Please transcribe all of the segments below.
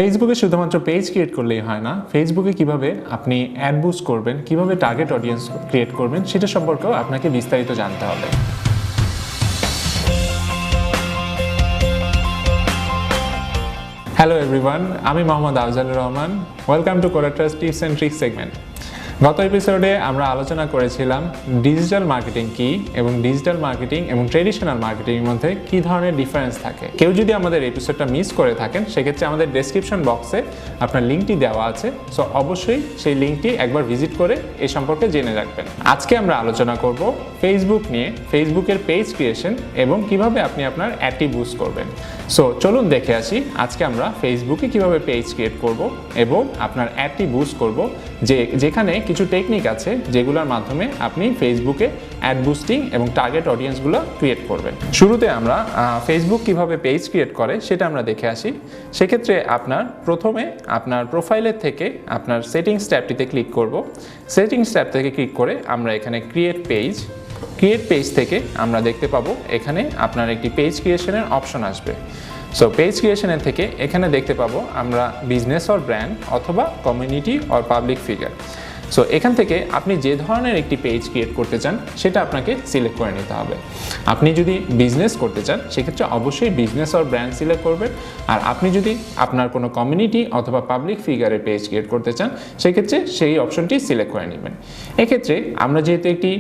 ফেসবুকে শুধুমাত্র page create করলেই হয় না, ফেসবুকে কিভাবে আপনি অ্যাড বুস্ট করবেন, কিভাবে টার্গেট অডিয়েন্স ক্রিয়েট করবেন সেটা সম্পর্কেও আপনাকে বিস্তারিত জানতে হবে। হ্যালো এভরিওয়ান, আমি Mohammad Afzalur Rahman. Welcome to CodersTrust tips and tricks segment. গত এপিসোডে আমরা আলোচনা করেছিলাম ডিজিটাল মার্কেটিং কি এবং ডিজিটাল মার্কেটিং এবং ট্রেডিশনাল মার্কেটিংয়ের মধ্যে কী ধরনের ডিফারেন্স থাকে। কেউ যদি আমাদের এপিসোডটা মিস করে থাকেন সেক্ষেত্রে আমাদের ডেসক্রিপশন বক্সে আপনার লিঙ্কটি দেওয়া আছে, সো অবশ্যই সেই লিঙ্কটি একবার ভিজিট করে এ সম্পর্কে জেনে রাখবেন। আজকে আমরা আলোচনা করব ফেসবুক নিয়ে, ফেসবুকের পেজ ক্রিয়েশন এবং কিভাবে আপনি আপনার অ্যাডটি বুস্ট করবেন। সো চলুন দেখে আসি আজকে আমরা ফেসবুকে কিভাবে পেজ ক্রিয়েট করব এবং আপনার অ্যাডটি বুস্ট করব, যেখানে কিছু টেকনিক আছে যেগুলোর মাধ্যমে আপনি ফেসবুকে অ্যাড বুস্টিং এবং টার্গেট অডিয়েন্সগুলো ক্রিয়েট করবেন। শুরুতে আমরা ফেসবুক কিভাবে পেজ ক্রিয়েট করে সেটা আমরা দেখে আসি। সেক্ষেত্রে প্রথমে আপনার প্রোফাইলের থেকে আপনার সেটিংস ট্যাবটিতে ক্লিক করব। সেটিংস ট্যাব থেকে ক্লিক করে আমরা এখানে ক্রিয়েট পেজ থেকে আমরা দেখতে পাবো এখানে আপনার একটি পেজ ক্রিয়েশনের অপশন আসবে। সো পেজ ক্রিয়েশনের থেকে এখানে দেখতে পাবো আমরা বিজনেস অর ব্র্যান্ড অথবা community or public figure. So এখান থেকে আপনি যে ধরনের একটি পেজ ক্রিয়েট করতে চান সেটা আপনাকে সিলেক্ট করে নিতে হবে। আপনি যদি বিজনেস করতে চান সেক্ষেত্রে অবশ্যই বিজনেস অর ব্র্যান্ড সিলেক্ট করবেন, আর আপনি যদি আপনার কোনো কমিউনিটি অথবা পাবলিক ফিগারের পেজ ক্রিয়েট করতে চান সেক্ষেত্রে সেই অপশনটি সিলেক্ট করে নেবেন। এক্ষেত্রে আমরা যেহেতু একটি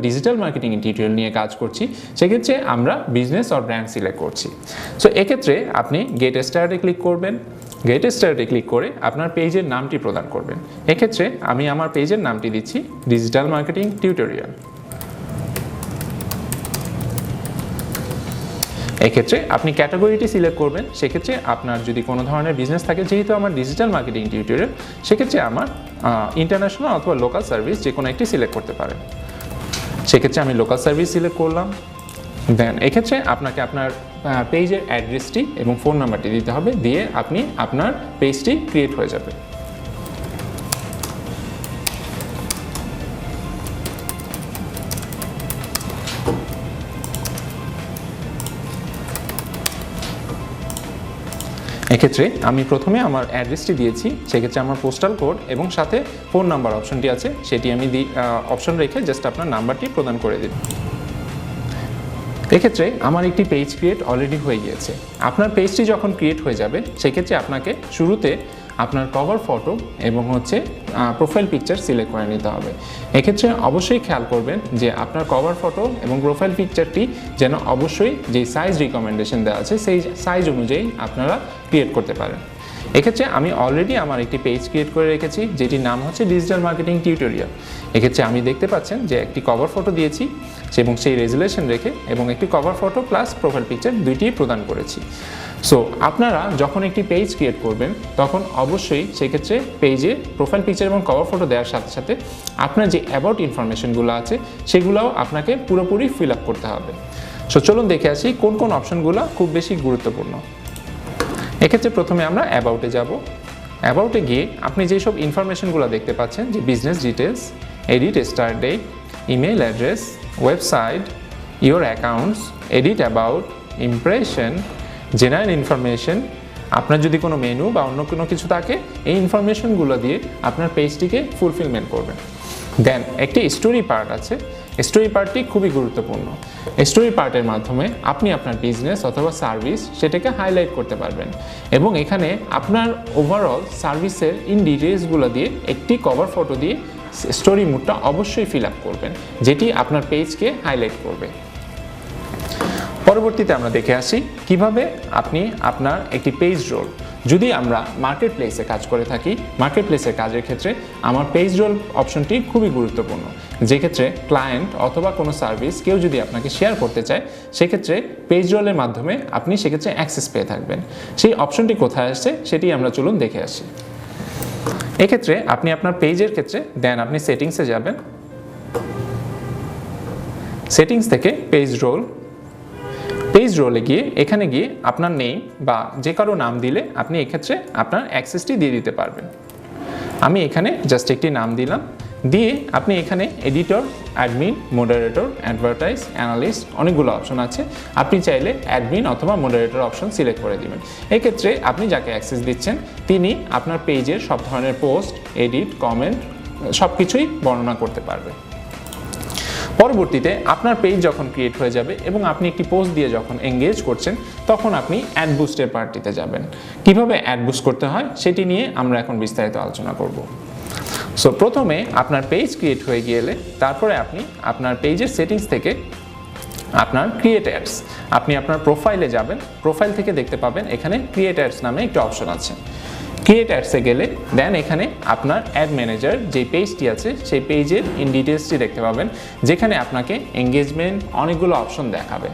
ডিজিটাল মার্কেটিং টিউটোরিয়াল নিয়ে কাজ করছি, সেক্ষেত্রে আমরা বিজনেস অর ব্র্যান্ড সিলেক্ট করছি। সো এক্ষেত্রে আপনি গেট স্টার্টে ক্লিক করবেন। গেট স্টার্টে ক্লিক করে আপনার পেজের নামটি প্রদান করবেন। এক্ষেত্রে আমি আমার পেজের নামটি দিচ্ছি ডিজিটাল মার্কেটিং টিউটোরিয়াল। এক্ষেত্রে আপনি ক্যাটাগরিটি সিলেক্ট করবেন। সেক্ষেত্রে আপনার যদি কোনো ধরনের বিজনেস থাকে, যেহেতু আমার ডিজিটাল মার্কেটিং টিউটোরিয়াল, সেক্ষেত্রে আমার ইন্টারন্যাশনাল অথবা লোকাল সার্ভিস যে কোনো একটি সিলেক্ট করতে পারেন। সেক্ষেত্রে আমি লোকাল সার্ভিস সিলেক্ট করলাম। দেন এক্ষেত্রে আপনাকে আপনার পেজের অ্যাড্রেসটি এবং ফোন নাম্বারটি দিতে হবে, দিয়ে আপনি আপনার পেজটি ক্রিয়েট হয়ে যাবে। এক্ষেত্রে আমি প্রথমে আমার অ্যাড্রেসটি দিয়েছি, সেক্ষেত্রে আমার পোস্টাল কোড এবং সাথে ফোন নাম্বার অপশনটি আছে, সেটি আমি অপশন রেখে জাস্ট আপনার নাম্বারটি প্রদান করে দিন। এক্ষেত্রে আমার একটি পেজ ক্রিয়েট অলরেডি হয়ে গিয়েছে। আপনার পেজটি যখন ক্রিয়েট হয়ে যাবে সেক্ষেত্রে আপনাকে শুরুতে আপনার কভার ফটো এবং প্রোফাইল পিকচার সিলেক্ট করে নিতে হবে। এক্ষেত্রে অবশ্যই খেয়াল করবেন যে আপনার কভার ফটো এবং প্রোফাইল পিকচারটি যেন অবশ্যই যে সাইজ রিকমেন্ডেশন দেওয়া আছে সেই সাইজ অনুযায়ী আপনারা ক্রিয়েট করতে পারেন। এক্ষেত্রে আমি অলরেডি আমার একটি পেজ ক্রিয়েট করে রেখেছি, যেটির নাম হচ্ছে ডিজিটাল মার্কেটিং টিউটোরিয়াল। এক্ষেত্রে আমি দেখতে পাচ্ছেন যে একটি কভার ফটো দিয়েছি এবং সেই রেজুলেশন রেখে এবং একটি cover photo plus profile picture দুইটি প্রদান করেছি। সো আপনারা যখন একটি পেজ ক্রিয়েট করবেন তখন অবশ্যই সেক্ষেত্রে পেজে প্রোফাইল পিকচার এবং কভার ফটো দেওয়ার সাথে সাথে আপনার যে অ্যাবাউট ইনফরমেশনগুলো আছে সেগুলোও আপনাকে পুরোপুরি ফিল আপ করতে হবে। সো চলুন দেখে আসি কোন কোন অপশনগুলো খুব বেশি গুরুত্বপূর্ণ। এক্ষেত্রে প্রথমে আমরা অ্যাবাউটে যাব। অ্যাবাউটে গিয়ে আপনি যেসব ইনফরমেশনগুলো দেখতে পাচ্ছেন, যে business details, edit start date, email address, website, your accounts, edit about, impression, general information, আপনার যদি কোনো মেনু বা অন্য কোনো কিছু থাকে, এই ইনফরমেশনগুলো দিয়ে আপনার পেজটিকে ফুলফিলমেন্ট করবেন। দেন একটি স্টোরি পার্ট আছে। স্টোরি পার্টটি খুবই গুরুত্বপূর্ণ। স্টোরি পার্টের মাধ্যমে আপনি আপনার বিজনেস অথবা সার্ভিস সেটাকে হাইলাইট করতে পারবেন এবং এখানে আপনার ওভারঅল সার্ভিসের ইন ডিটেলসগুলো দিয়ে একটি কভার ফটো দিয়ে স্টোরি মুডটা অবশ্যই ফিল আপ করবেন, যেটি আপনার পেজকে হাইলাইট করবে। পরবর্তীতে আমরা দেখে আসি কিভাবে আপনি আপনার একটি পেজ রোল, যদি আমরা মার্কেট প্লেসে কাজ করে থাকি, মার্কেট প্লেসের কাজের ক্ষেত্রে আমার পেজ রোল অপশনটি খুবই গুরুত্বপূর্ণ। যে ক্ষেত্রে ক্লায়েন্ট অথবা কোনো সার্ভিস কেউ যদি আপনাকে শেয়ার করতে চায় সেক্ষেত্রে পেজ রোলের মাধ্যমে আপনি সেক্ষেত্রে অ্যাক্সেস পেয়ে থাকবেন। সেই অপশনটি কোথায় আসছে সেটি আমরা চলুন দেখে আসি। এক্ষেত্রে আপনি আপনার পেজের ক্ষেত্রে দেন আপনি সেটিংসে যাবেন। সেটিংস থেকে পেজ রোলে গিয়ে এখানে গিয়ে আপনার নেম বা যে কারো নাম দিলে আপনি এক্ষেত্রে আপনার অ্যাক্সেসটি দিয়ে দিতে পারবেন। আমি এখানে জাস্ট একটি নাম দিলাম, দিয়ে আপনি এখানে editor, admin, moderator, advertise, analyst অনেকগুলো অপশন আছে। আপনি চাইলে অ্যাডমিন অথবা মডারেটর অপশন সিলেক্ট করে দিবেন। এক্ষেত্রে আপনি যাকে অ্যাক্সেস দিচ্ছেন তিনি আপনার পেজের সব ধরনের পোস্ট, এডিট, কমেন্ট সব কিছুই বর্ণনা করতে পারবে। পরবর্তীতে আপনার পেজ যখন ক্রিয়েট হয়ে যাবে এবং আপনি একটি পোস্ট দিয়ে যখন এঙ্গেজ করছেন তখন আপনি অ্যাড বুস্টের পার্টিতে যাবেন। কিভাবে অ্যাড বুস্ট করতে হয় সেটি নিয়ে আমরা এখন বিস্তারিত আলোচনা করব। সো প্রথমে আপনার পেজ ক্রিয়েট হয়ে গেলে তারপরে আপনি আপনার পেজের সেটিংস থেকে আপনার ক্রিয়েট অ্যাডস, আপনি আপনার প্রোফাইলে যাবেন, প্রোফাইল থেকে দেখতে পাবেন এখানে ক্রিয়েট অ্যাডস নামে একটা অপশন আছে। ক্রিয়েট অ্যাডসে গেলে দেন এখানে আপনার অ্যাড ম্যানেজার যে পেজটি আছে সেই পেজের ইন ডিটেলসটি দেখতে পাবেন, যেখানে আপনাকে এঙ্গেজমেন্ট অনেকগুলো অপশন দেখাবে।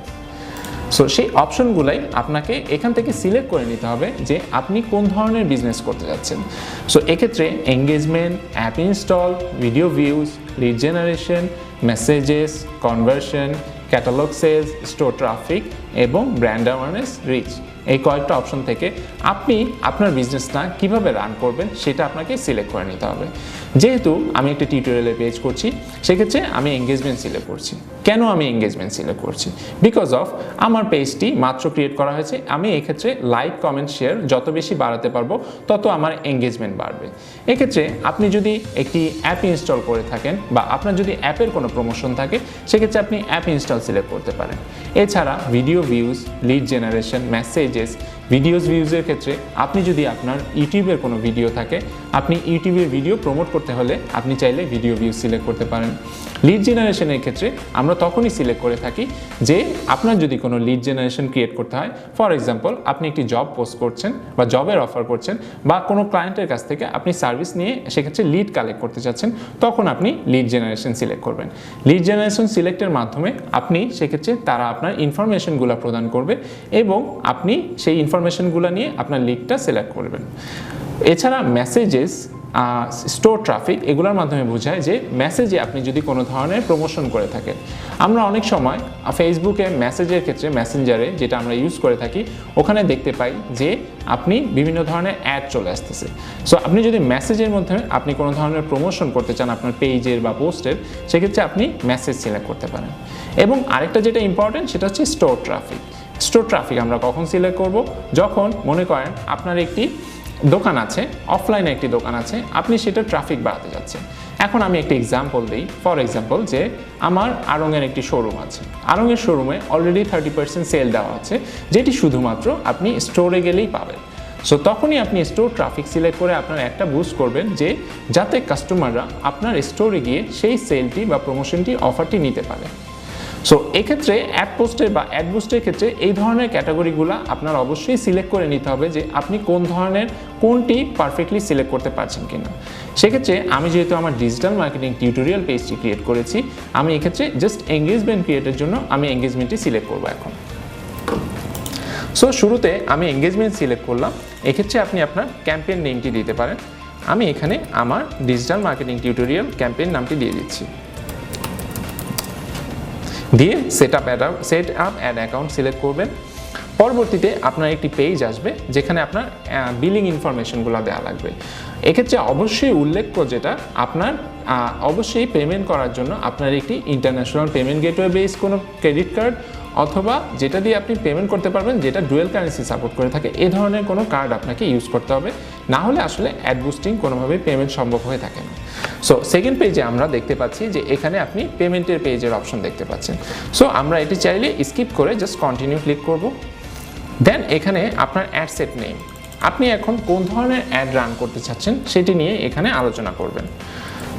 সো সেই অপশনগুলাই আপনাকে এখান থেকে সিলেক্ট করে নিতে হবে যে আপনি কোন ধরনের বিজনেস করতে যাচ্ছেন। সো এক্ষেত্রে engagement, app install, video views, lead generation, messages, conversion, catalogue sales, store traffic এবং ব্র্যান্ড অ্যাওয়ারনেস, রিচ, এই কয়েকটা অপশন থেকে আপনি আপনার বিজনেসটা কিভাবে রান করবেন সেটা আপনাকে সিলেক্ট করে নিতে হবে। যেহেতু আমি একটা টিউটোরিয়ালে পেজ করছি সেক্ষেত্রে আমি এঙ্গেজমেন্ট সিলেক্ট করছি। কেন আমি এঙ্গেজমেন্ট সিলেক্ট করছি? বিকজ অফ আমার পেজটি মাত্র ক্রিয়েট করা হয়েছে, আমি এক্ষেত্রে লাইক, কমেন্ট, শেয়ার যত বেশি বাড়াতে পারবো তত আমার এঙ্গেজমেন্ট বাড়বে। এক্ষেত্রে আপনি যদি একটি অ্যাপ ইনস্টল করে থাকেন বা আপনার যদি অ্যাপের কোনো প্রমোশন থাকে সেক্ষেত্রে আপনি অ্যাপ ইনস্টল সিলেক্ট করতে পারেন। এছাড়া video views, lead generation, messages, ভিউজের ক্ষেত্রে আপনি যদি আপনার ইউটিউবের কোনো ভিডিও থাকে, আপনি ইউটিউবের ভিডিও প্রমোট করতে হলে আপনি চাইলে ভিডিও ভিউজ সিলেক্ট করতে পারেন। লিড জেনারেশনের ক্ষেত্রে আমরা তখনই সিলেক্ট করে থাকি যে আপনার যদি কোনো লিড জেনারেশন ক্রিয়েট করতে হয়, ফর এক্সাম্পল আপনি একটি জব পোস্ট করছেন বা জবের অফার করছেন বা কোনো ক্লায়েন্টের কাছ থেকে আপনি সার্ভিস নিয়ে সেক্ষেত্রে লিড কালেক্ট করতে চাচ্ছেন, তখন আপনি লিড জেনারেশন সিলেক্ট করবেন। লিড জেনারেশন সিলেক্টের মাধ্যমে আপনি সেক্ষেত্রে তারা আপনার ইনফরমেশনগুলো প্রদান করবে এবং আপনি সেই ইনফরমেশনগুলো নিয়ে আপনার লিডটা সিলেক্ট করবেন। এছাড়া মেসেজেস, স্টোর ট্রাফিক এগুলোর মাধ্যমে বোঝায় যে মেসেজে আপনি যদি কোনো ধরনের প্রমোশন করে থাকেন। আমরা অনেক সময় ফেসবুকে মেসেজের ক্ষেত্রে মেসেঞ্জারে যেটা আমরা ইউজ করে থাকি ওখানে দেখতে পাই যে আপনি বিভিন্ন ধরনের অ্যাড চলে আসতেছে। সো আপনি যদি মেসেজের মধ্যে আপনি কোনো ধরনের প্রমোশন করতে চান আপনার পেজের বা পোস্টের, সেক্ষেত্রে আপনি মেসেজ সিলেক্ট করতে পারেন। এবং আরেকটা যেটা ইম্পর্টেন্ট সেটা হচ্ছে স্টোর ট্রাফিক। স্টোর ট্রাফিক আমরা কখন সিলেক্ট করব? যখন মনে করেন আপনার একটি দোকান আছে, অফলাইনে একটি দোকান আছে, আপনি সেটা ট্রাফিক বাড়াতে যাচ্ছেন। এখন আমি একটি এক্সাম্পল দিই। ফর এক্সাম্পল যে আমার আড়ংয়ের একটি শোরুম আছে, আড়ংয়ের শোরুমে অলরেডি 30% সেল দেওয়া আছে, যেটি শুধুমাত্র আপনি স্টোরে গেলেই পাবেন। সো তখনই আপনি স্টোর ট্রাফিক সিলেক্ট করে আপনার একটা বুস্ট করবেন যে যাতে কাস্টমাররা আপনার স্টোরে গিয়ে সেই সেলটি বা প্রমোশনটি, অফারটি নিতে পারে। সো এক্ষেত্রে অ্যাড পোস্টের বা অ্যাড বুস্টের ক্ষেত্রে এই ধরনের ক্যাটাগরিগুলো আপনার অবশ্যই সিলেক্ট করে নিতে হবে যে আপনি কোন ধরনের কোনটি পারফেক্টলি সিলেক্ট করতে পারছেন কিনা। সেক্ষেত্রে আমি যেহেতু আমার ডিজিটাল মার্কেটিং টিউটোরিয়াল পেজটি ক্রিয়েট করেছি, আমি এক্ষেত্রে জাস্ট এঙ্গেজমেন্ট ক্রিয়েটের জন্য আমি এঙ্গেজমেন্টটি সিলেক্ট করবো এখন। সো শুরুতে আমি এঙ্গেজমেন্ট সিলেক্ট করলাম। এক্ষেত্রে আপনি আপনার ক্যাম্পেইন নেমটি দিতে পারেন। আমি এখানে আমার ডিজিটাল মার্কেটিং টিউটোরিয়াল ক্যাম্পেইন নামটি দিয়ে দিচ্ছি। দিয়ে set up ad account select করবেন। পরবর্তীতে আপনার একটি পেজ আসবে যেখানে আপনার বিলিং ইনফরমেশনগুলো দেওয়া লাগবে। এক্ষেত্রে অবশ্যই উল্লেখ্য যেটা আপনার অবশ্যই পেমেন্ট করার জন্য আপনার একটি ইন্টারন্যাশনাল পেমেন্ট গেটওয়ে বেস কোনো ক্রেডিট কার্ড অথবা যেটা দিয়ে আপনি পেমেন্ট করতে পারবেন, যেটা ডুয়েল কারেন্সি সাপোর্ট করে থাকে, এই ধরনের কোনো কার্ড আপনাকে ইউজ করতে হবে, না হলে আসলে অ্যাড বুস্টিং কোনোভাবেই পেমেন্ট সম্ভব হয়ে থাকে না। সো সেকেন্ড পেজে আমরা দেখতে পাচ্ছি যে এখানে আপনি পেমেন্টের পেজের অপশন দেখতে পাচ্ছেন। সো আমরা এটি চাইলে স্কিপ করে জাস্ট কন্টিনিউ ক্লিক করব। দেন এখানে আপনার অ্যাড সেট নেম, আপনি এখন কোন ধরনের অ্যাড রান করতে চাচ্ছেন সেটি নিয়ে এখানে আলোচনা করবেন।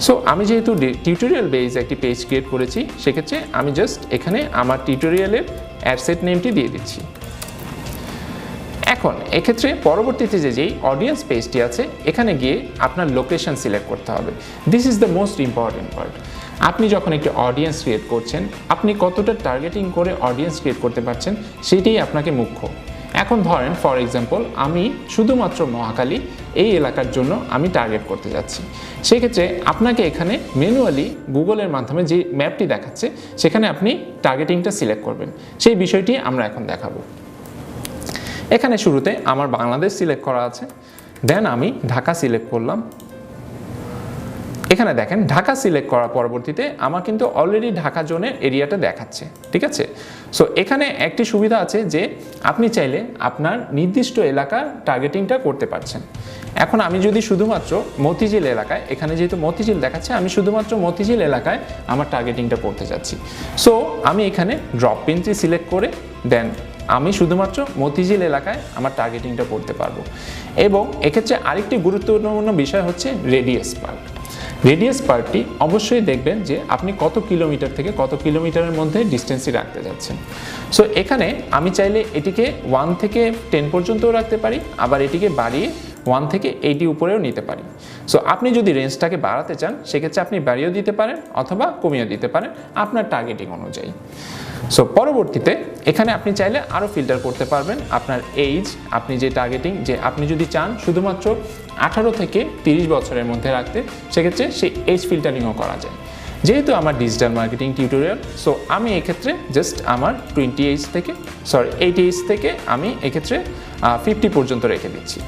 সো আমি যেহেতু টিউটোরিয়াল বেস একটি পেজ ক্রিয়েট করেছি, সেক্ষেত্রে আমি জাস্ট এখানে আমার টিউটোরিয়ালের অ্যাড সেট নেমটি দিয়ে দিচ্ছি। এখন এক্ষেত্রে পরবর্তীতে যেই অডিয়েন্স পেজটি আছে এখানে গিয়ে আপনার লোকেশন সিলেক্ট করতে হবে। This is the most important part. আপনি যখন একটি অডিয়েন্স ক্রিয়েট করছেন, আপনি কতটা টার্গেটিং করে অডিয়েন্স ক্রিয়েট করতে পারছেন সেটাই আপনাকে মুখ্য। এখন ধরেন ফর এক্সাম্পল আমি শুধুমাত্র মহাখালী এই এলাকার জন্য আমি টার্গেট করতে যাচ্ছি, সেক্ষেত্রে আপনাকে এখানে ম্যানুয়ালি গুগলের মাধ্যমে যে ম্যাপটি দেখাচ্ছে সেখানে আপনি টার্গেটিংটা সিলেক্ট করবেন। সেই বিষয়টি আমরা এখন দেখাবো। এখানে শুরুতে আমার বাংলাদেশ সিলেক্ট করা আছে, দেন আমি ঢাকা সিলেক্ট করলাম। এখানে দেখেন ঢাকা সিলেক্ট করার পরবর্তীতে আমার কিন্তু অলরেডি ঢাকা জোনের এরিয়াটা দেখাচ্ছে, ঠিক আছে। সো এখানে একটি সুবিধা আছে যে আপনি চাইলে আপনার নির্দিষ্ট এলাকার টার্গেটিংটা করতে পারছেন। এখন আমি যদি শুধুমাত্র মতিঝিল এলাকায়, এখানে যেহেতু মতিঝিল দেখাচ্ছে, আমি শুধুমাত্র মতিঝিল এলাকায় আমার টার্গেটিংটা করতে চাচ্ছি। সো আমি এখানে ড্রপ পিনটি সিলেক্ট করে দেন আমি শুধুমাত্র মতিঝিল এলাকায় আমার টার্গেটিংটা করতে পারবো। এবং এক্ষেত্রে আরেকটি গুরুত্বপূর্ণ বিষয় হচ্ছে রেডিয়াস পার্ট। রেডিয়াস পার্টটি অবশ্যই দেখবেন যে আপনি কত কিলোমিটার থেকে কত কিলোমিটারের মধ্যে ডিস্টেন্সই রাখতে যাচ্ছেন। সো এখানে আমি চাইলে এটিকে 1 থেকে 10 পর্যন্তও রাখতে পারি, আবার এটিকে বাড়িয়ে 1 থেকে 80 উপরেও নিতে পারি। সো আপনি যদি রেঞ্জটাকে বাড়াতে চান সেক্ষেত্রে আপনি বাড়িয়েও দিতে পারেন অথবা কমিয়েও দিতে পারেন আপনার টার্গেটিং অনুযায়ী। সো পরবর্তীতে এখানে আপনি চাইলে আরও ফিল্টার করতে পারবেন আপনার এইজ, আপনি যে টার্গেটিং, যে আপনি যদি চান শুধুমাত্র 18 থেকে 30 বছরের মধ্যে রাখতে, সেক্ষেত্রে সেই এজ ফিল্টারিংও করা যায়। যেহেতু আমার ডিজিটাল মার্কেটিং টিউটোরিয়াল, সো আমি এক্ষেত্রে জাস্ট আমার 80 এজ থেকে আমি এক্ষেত্রে 50 পর্যন্ত রেখে দিচ্ছি।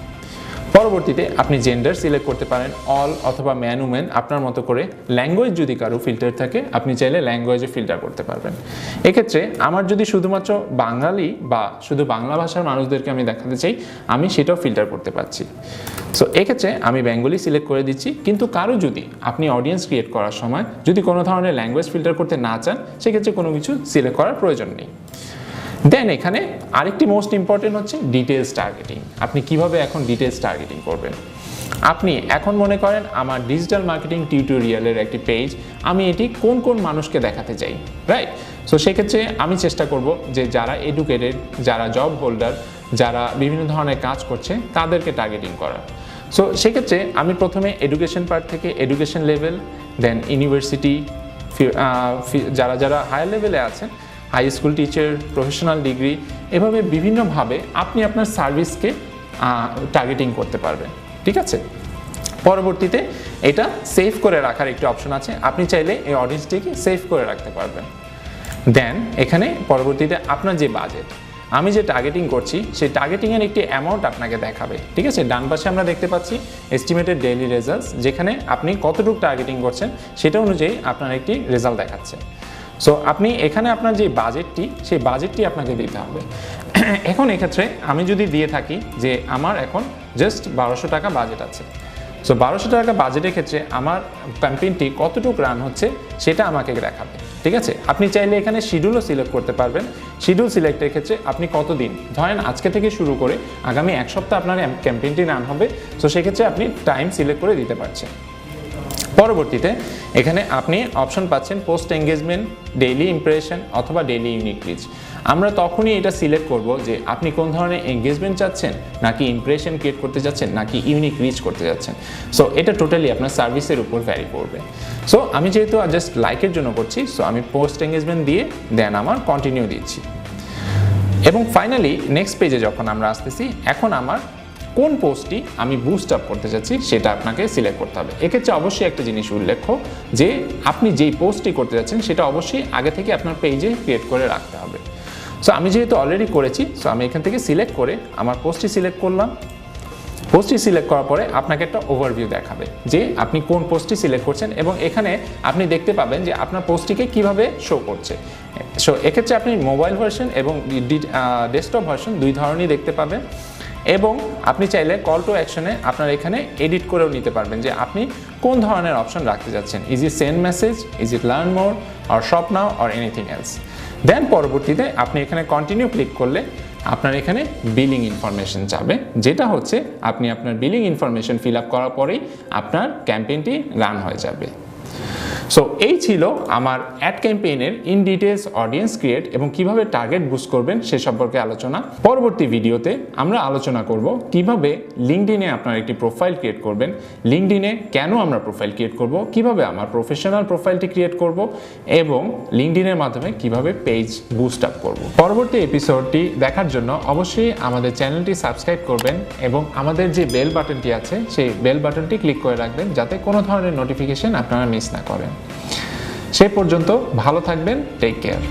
পরবর্তীতে আপনি জেন্ডার সিলেক্ট করতে পারেন, অল অথবা ম্যান উমেন আপনার মতো করে। ল্যাঙ্গুয়েজ যদি কারো ফিল্টার থাকে আপনি চাইলে ল্যাঙ্গুয়েজে ফিল্টার করতে পারবেন। এক্ষেত্রে আমার যদি শুধুমাত্র বাঙালি বা শুধু বাংলা ভাষার মানুষদেরকে আমি দেখাতে চাই, আমি সেটাও ফিল্টার করতে পারছি। সো এক্ষেত্রে আমি বেঙ্গলি সিলেক্ট করে দিচ্ছি। কিন্তু কারো যদি আপনি অডিয়েন্স ক্রিয়েট করার সময় যদি কোনো ধরনের ল্যাঙ্গুয়েজ ফিল্টার করতে না চান, সেক্ষেত্রে কোনো কিছু সিলেক্ট করার প্রয়োজন নেই। দেন এখানে আরেকটি মোস্ট ইম্পর্টেন্ট হচ্ছে ডিটেলস টার্গেটিং। আপনি কিভাবে এখন ডিটেলস টার্গেটিং করবেন। আপনি এখন মনে করেন আমার ডিজিটাল মার্কেটিং টিউটোরিয়ালের একটি পেজ, আমি এটি কোন কোন মানুষকে দেখাতে চাই, রাইট। সো সেক্ষেত্রে আমি চেষ্টা করব যে যারা এডুকেটেড, যারা জব হোল্ডার, যারা বিভিন্ন ধরনের কাজ করছে তাদেরকে টার্গেটিং করার। সো সেক্ষেত্রে আমি প্রথমে এডুকেশন পার্ট থেকে এডুকেশন লেভেল, দেন ইউনিভার্সিটি, যারা যারা হায়ার লেভেলে আছেন, high school teacher, professional degree, এভাবে বিভিন্নভাবে আপনি আপনার সার্ভিসকে টার্গেটিং করতে পারবেন, ঠিক আছে। পরবর্তীতে এটা সেভ করে রাখার একটি অপশন আছে, আপনি চাইলে এই অডিয়েন্সটিকে সেভ করে রাখতে পারবেন। দেন এখানে পরবর্তীতে আপনার যে বাজেট, আমি যে টার্গেটিং করছি সেই টার্গেটিংয়ের একটি অ্যামাউন্ট আপনাকে দেখাবে, ঠিক আছে। ডান পাশে আমরা দেখতে পাচ্ছি এস্টিমেটেড ডেইলি রেজাল্টস, যেখানে আপনি কতটুকু টার্গেটিং করছেন সেটা অনুযায়ী আপনার একটি রেজাল্ট দেখাচ্ছে। সো আপনি এখানে আপনার যে বাজেটটি, সেই বাজেটটি আপনাকে দিতে হবে। এখন এক্ষেত্রে আমি যদি দিয়ে থাকি যে আমার এখন জাস্ট 1200 টাকা বাজেট আছে, সো 1200 টাকা বাজেটের ক্ষেত্রে আমার ক্যাম্পেইনটি কতটুকু রান হচ্ছে সেটা আমাকে দেখাবে, ঠিক আছে। আপনি চাইলে এখানে শিডিউলও সিলেক্ট করতে পারবেন। শিডিউল সিলেক্টের ক্ষেত্রে আপনি কতদিন, ধরেন আজকে থেকে শুরু করে আগামী 1 সপ্তাহ আপনার ক্যাম্পেইনটি রান হবে, সো সেক্ষেত্রে আপনি টাইম সিলেক্ট করে দিতে পারছেন। পরবর্তীতে এখানে আপনি অপশন পাচ্ছেন পোস্ট এঙ্গেজমেন্ট, ডেইলি ইমপ্রেশন অথবা ডেইলি ইউনিক রিচ। আমরা তখনই এটা সিলেক্ট করব যে আপনি কোন ধরনের এঙ্গেজমেন্ট চাচ্ছেন, নাকি ইমপ্রেশন ক্রিয়েট করতে যাচ্ছেন, নাকি ইউনিক রিচ করতে যাচ্ছেন। সো এটা টোটালি আপনার সার্ভিসের উপর ভ্যারি করবে। সো আমি যেহেতু জাস্ট লাইকের জন্য করছি, সো আমি পোস্ট এঙ্গেজমেন্ট দিয়ে দেন আমার কন্টিনিউ দিচ্ছি। এবং ফাইনালি নেক্সট পেজে যখন আমরা আসতেছি, এখন আমার কোন পোস্টটি আমি বুস্ট আপ করতে যাচ্ছি সেটা আপনাকে সিলেক্ট করতে হবে। এক্ষেত্রে অবশ্যই একটা জিনিস উল্লেখ্য যে আপনি যেই পোস্টটি করতে যাচ্ছেন সেটা অবশ্যই আগে থেকে আপনার পেজে ক্রিয়েট করে রাখতে হবে। সো আমি যেহেতু অলরেডি করেছি, সো আমি এখান থেকে সিলেক্ট করে আমার পোস্টটি সিলেক্ট করলাম। পোস্টটি সিলেক্ট করার পরে আপনাকে একটা ওভারভিউ দেখাবে যে আপনি কোন পোস্টটি সিলেক্ট করছেন, এবং এখানে আপনি দেখতে পাবেন যে আপনার পোস্টটিকে কিভাবে শো করছে। সো এক্ষেত্রে আপনি মোবাইল ভার্সন এবং ডেস্কটপ ভার্সন দুই ধরনেরই দেখতে পাবেন। এবং আপনি চাইলে কল টু অ্যাকশনে আপনার এখানে এডিট করেও নিতে পারবেন যে আপনি কোন ধরনের অপশন রাখতে যাচ্ছেন। Is it send message, is it learn more, or shop now, or anything else. Then পরবর্তীতে আপনি এখানে কন্টিনিউ ক্লিক করলে আপনার এখানে বিলিং ইনফরমেশন যাবে, যেটা হচ্ছে আপনি আপনার বিলিং ইনফরমেশন ফিল আপ করার পরেই আপনার ক্যাম্পেইনটি রান হয়ে যাবে। সো এই ছিল আমার অ্যাড ক্যাম্পেইনের ইন ডিটেলস অডিয়েন্স ক্রিয়েট এবং কিভাবে টার্গেট বুস্ট করবেন সে সম্পর্কে আলোচনা। পরবর্তী ভিডিওতে আমরা আলোচনা করব কিভাবে লিঙ্কডইনে আপনার একটি প্রোফাইল ক্রিয়েট করবেন, লিঙ্কডইনে কেন আমরা প্রোফাইল ক্রিয়েট করব, কিভাবে আমার প্রফেশনাল প্রোফাইলটি ক্রিয়েট করব এবং লিঙ্কডইনের মাধ্যমে কিভাবে পেজ বুস্ট আপ করব। পরবর্তী এপিসোডটি দেখার জন্য অবশ্যই আমাদের চ্যানেলটি সাবস্ক্রাইব করবেন এবং আমাদের যে বেল বাটনটি আছে সেই বেল বাটনটি ক্লিক করে রাখবেন যাতে কোনো ধরনের নোটিফিকেশন আপনারা মিস না করেন। সে পর্যন্ত ভালো থাকবেন, টেক কেয়ার।